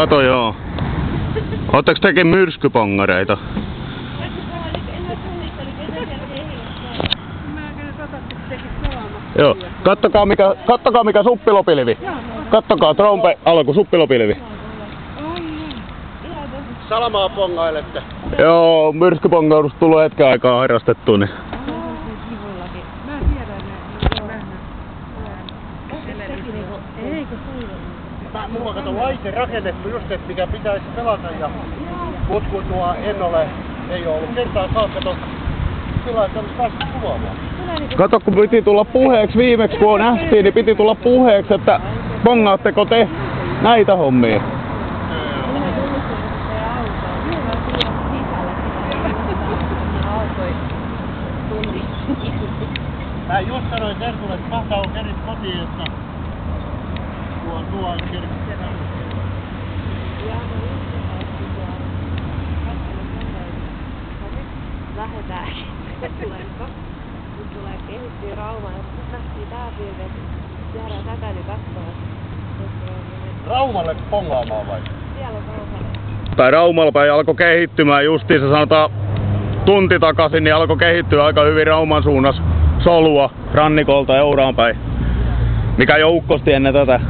Kato joo. Ootteko tekin myrskypongareita? Joo. Kattokaa mikä suppilopilvi. Kattokaa trompe alku suppilopilvi. Salamaa pongailette. Joo, myrskypongaus tulee hetken aikaa harrastettua. Niin. Mulla on kato laite rakennettu just, että mikä pitäisi pelata ja mut kun en ole, ei ole ollut kertaakaan kato. Sillä että olisi päässyt kuvaamaan. Kato kun piti tulla puheeksi viimeksi kun nähtiin, niin piti tulla puheeksi, että bongaatteko te näitä hommia? Mä just sanoin Tertulle, että mahtaa on kerit kotiin, että tuo on kerit. Lähetään. Nyt tulee kehittyä Raumaan ja sitten nähtiin tää pilvi, että jäädään takaisin katsomaan. Raumalle pongaamaan vai? Siellä on Raumalle. Tai Raumalla päin alkoi kehittymään justiinsa sanotaan tunti takaisin, niin alkoi kehittyä aika hyvin Rauman suunnassa solua rannikolta Euraan päin. Mikä jo ukkosti ennen tätä.